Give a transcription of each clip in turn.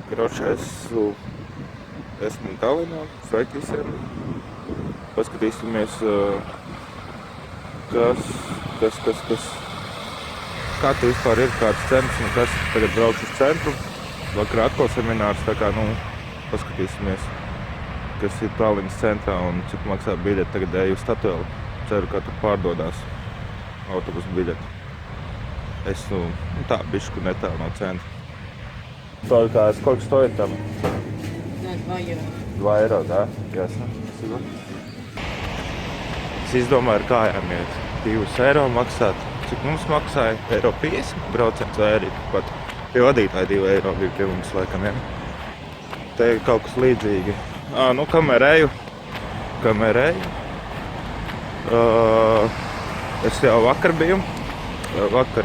Kroča, esmu Tallinā, sveiki visiem. Paskatīsimies, kā tu vispār ir, kāds cenas un kas. Tagad braukšu uz centru, vakar atkal seminārs, tā kā, paskatīsimies, kas ir Tallinas centrā un cik maksā biļeti. Tagad eju uz Statoili, ceru, kā tur pārdodās autobusu biļeti. Es, tā, bišku netālu no centra. Сколько стоит там? Да, 2 евро. 2 eiro, да? Ясно. Спасибо. Es izdomāju ar kājām iet. 2 eiro maksāt. Cik mums maksāja? Eiro 50 brauciens vai arī pat pie vadītāja 2 eiro bija pie mums laikam, ja? Te ir kaut kas līdzīgi. Kamēr eju. Es jau vakar biju. Vakar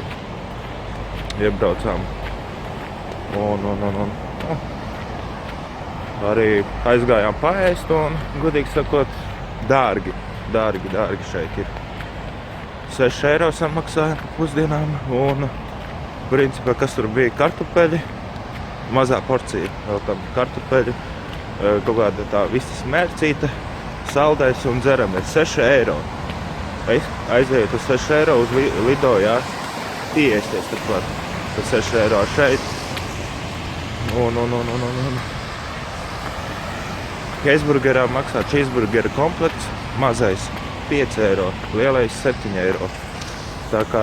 iebraucām. Un arī aizgājām paēst un, godīgi sakot, dārgi šeit ir. 6 eiro samaksāja pusdienām un, principā, kas tur bija kartupeļi, mazā porcija, vēl tam kartupeļi, kaut kāda tā vistas mērcīte, saldais un dzeramies 6 eiro. Aiziet uz 6 eiro uz Lido, jā, iesties turpat, tad 6 eiro šeit. Cheeseburgerā maksā cheeseburgera komplekts, mazais 5 eiro, lielais 7 eiro. Tā kā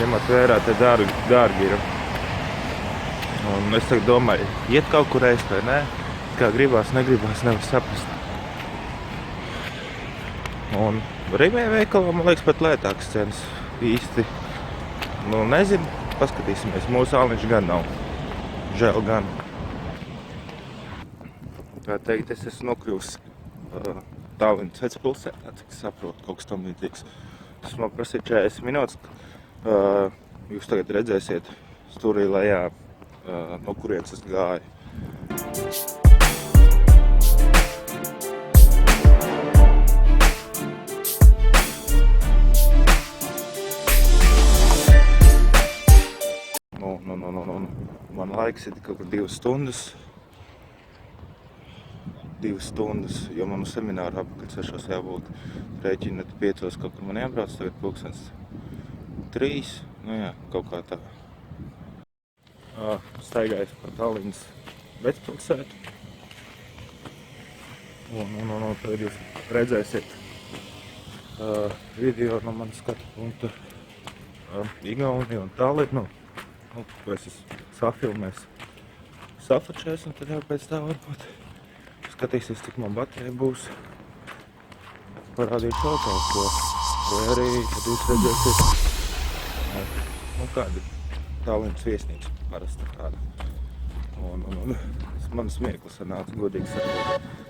ņemot vērā, te dārgi ir. Un es tagad domāju, iet kaut kur ēst vai nē, kā gribās, negribās, nevar saprast. Un Rīmē veikalā, man liekas, pat lētāks cenas īsti. Nezinu, paskatīsimies, mūsu alniņš gan nav. Žēl gan. Tā teikt, es esmu nokļuvis Tallinas vecpilsētā, cik saprotu, kaut kas tam līdzīgs. Tas man prasīja 40 minūtes. Jūs tagad redzēsiet stūrī lejā, no kurienes es gāju. Man laiks ir kaut kur 2 stundas. 2 stundas, jo man uz semināru apakaļ 6 jābūt. Rēķināt 5 kaut kur man jābrauc, tagad pulkstens 3. Jā, kaut kā tā. Staigājos pa Tallinas vecpilsētu. Un tagad jūs redzēsiet video no manas skatu punkta Igauniju un Tallinu. Ko es safilmēs, safačēs un tad jau pēc tā varbūt skatīsies, cik man baterija būs. Parādīšu vēl kaut ko. Vai arī, kad jūs redzēsiet, kāda Tallinas viesnīca parasta tāda. Un man smieklis sanāca, godīgi sakot.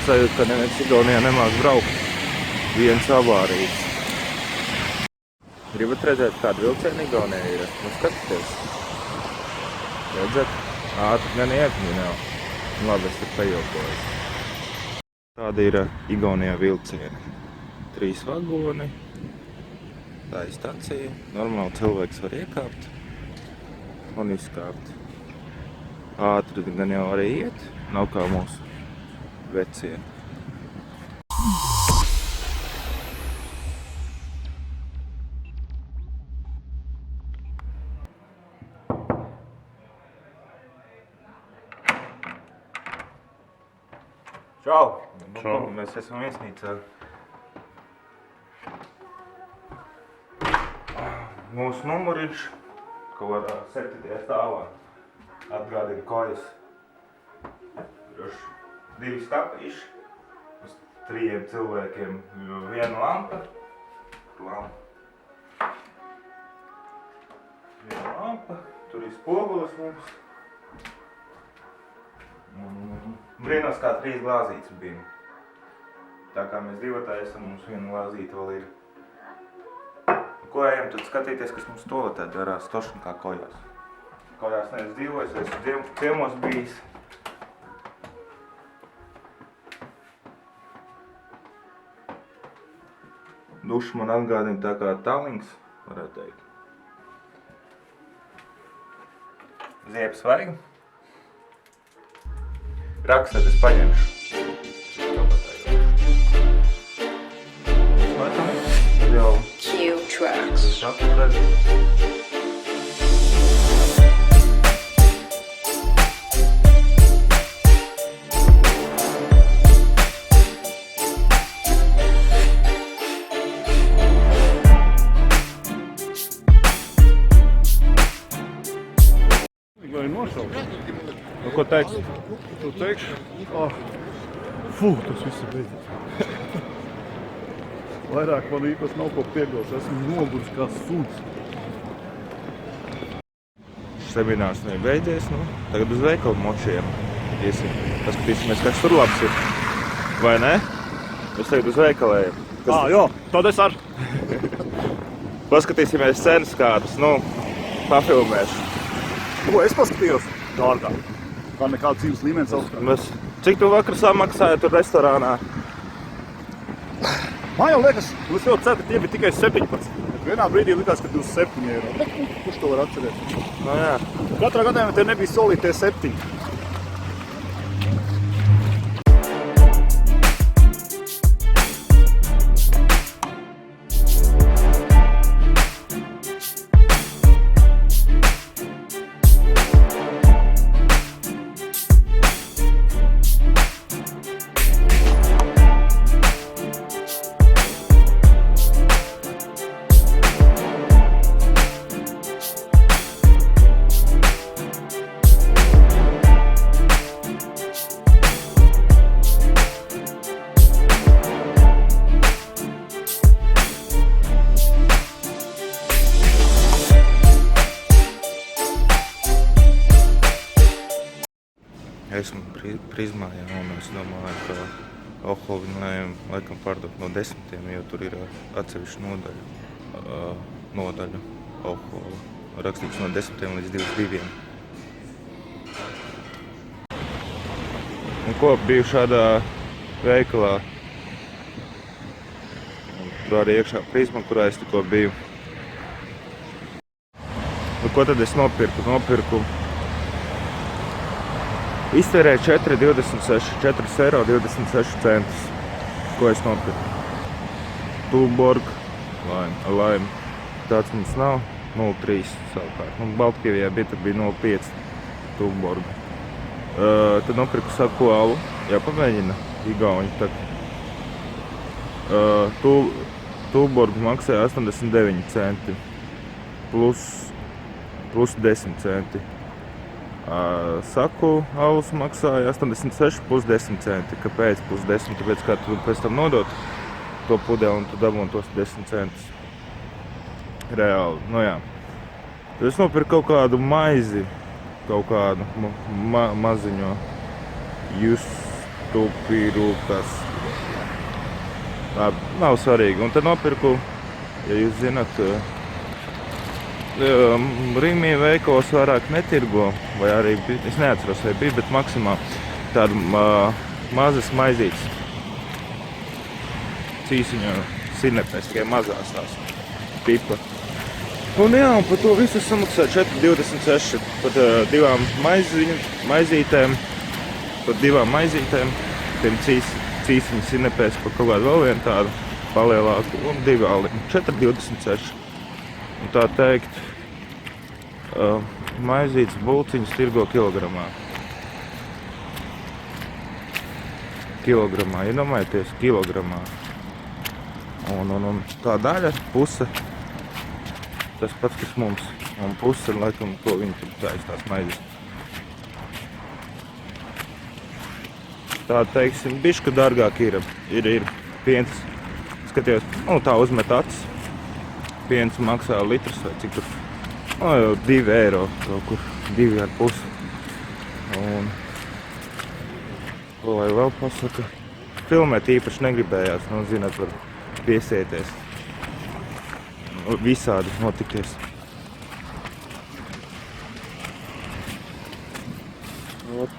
sajūta, ka neviens Igaunijā nemāk braukt. Viens avārijas. Gribat redzēt, kāda vilciena Igaunijā ir? Nu, skatieties. Redzat? Ātri gan iet, nav. Labi, es tur pajokoju. Tāda ir Igaunijā vilciena. 3 vagoni. Tā ir stacija. Normāli cilvēks var iekāpt un izkāpt. Ātri gan jau arī iet. Nav kā mūsu vecie. Čau! Čau. Mēs esam viesnīcā. Mūsu numuriņš, ko var 7. stāvā atgādina kojas. Tur 2 stapīši, uz 3 cilvēkiem 1 lampa. Viena lampa, tur ir spogulis mums. Brīnos, kā 3 glāzītes bija. Tā kā mēs 2 esam, mums 1 glāzīte vēl ir. Ko ejam tad skatīties, kas mums toaletē darās tošņi kā kojās. Kojās nevis dzīvojis, esmu ciemos bijis. Dušs man atgādina tā kā Tallings, varētu teikt. Ziepes vajag. Rakstēt es paņemšu. Jau Q tracks. šādi redzu. Vai nosaukt? Nu, ko teiks? Tu teiksi? Fū, tas viss ir beidzies. Vairāk man īpaši nav ko piegos, esmu noguris kā suns. Seminārs nav beidzies, nu, tagad uz veikalu močiem iesim. Paskatīsimies, kas tur labs ir. Vai ne? Mēs tagad uz veikalējiem. Jā, tad es ar. Paskatīsimies cenas kādas, nu, pafilmēšu. Ko es paskatījos? Dārgāk. Kā nekāda dzīves līmenis augstāk. Cik tu vakar samaksāji tur restorānā? Man jau liekas, es ļoti ceru, ka tie bija tikai 17. Vienā brīdī likās, ka 27 eiro. Kurš to var atcerēt? Nu jā. Katrā gadījumā te nebija solīti tie 7. Esmu Prizmā, jā, un es domāju, ka alkoholu viņu laikam pārdot no 10, jo tur ir atsevišķa nodaļa alkohola. Rakstīts no 10 līdz 22. Un ko biju šādā veikalā? Tur arī iekšā Prizma, kurā es tikko biju. Un ko tad es nopirku? Iztērēju 4,26 centus. Ko es nopirku? Tuborg, Lime. Tāds mums nav. 0,3 savukārt. Baltkrievijā bija 0,5 Tuborg. Tad nopirku saku alu. Jāpamēģina igauņu. Tuborg maksāja 89 centi. Plus 10 centi. Saku alus maksāja 86 plus 10 centi. Kāpēc plus 10? Tāpēc, kā tu pēc tam nodot to pudeli un tu dabūni tos 10 centus. Reāli, nu jā. Tad es nopirku kaut kādu maizi, kaut kādu maziņo tupīrukas. Labi, nav svarīgi. Un tad nopirku, ja jūs zināt, Rīmī veikalos vairāk netirgo, vai arī, es neatceros, vai bija, bet maksimāli tādu mazas maizītes. Cīsiņu sinepēs, tikai mazās tās pipa. Un jā, un par to visu samaksāju 4,26 par divām maizītēm, tiem cīsiņu sinepēs par kaut kādu vēl vienu tādu palielāku un 2 aliņu, 4,26. Un tā teikt, maizītes bulciņas tirgo kilogramā. Iedomājieties, kilogramā. Un tā daļa, puse, tas pats, kas mums. Un puse, laikam, ko viņi tur taisa tās maizes. Tā, teiksim, bišķi dārgāk ir piens. Skatījos, tā uzmet acis. Piens maksā litrs vai cik tur. 2 eiro kaut kur, 2,5. Un ko lai vēl pasaka? Filmēt īpaši negribējās, zināt, var piesieties. Visādi notikties.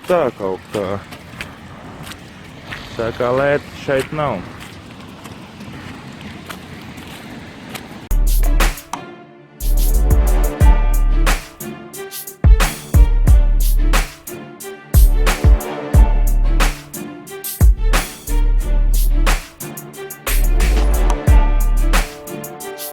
Tā kaut kā. Tā kā lēta šeit nav.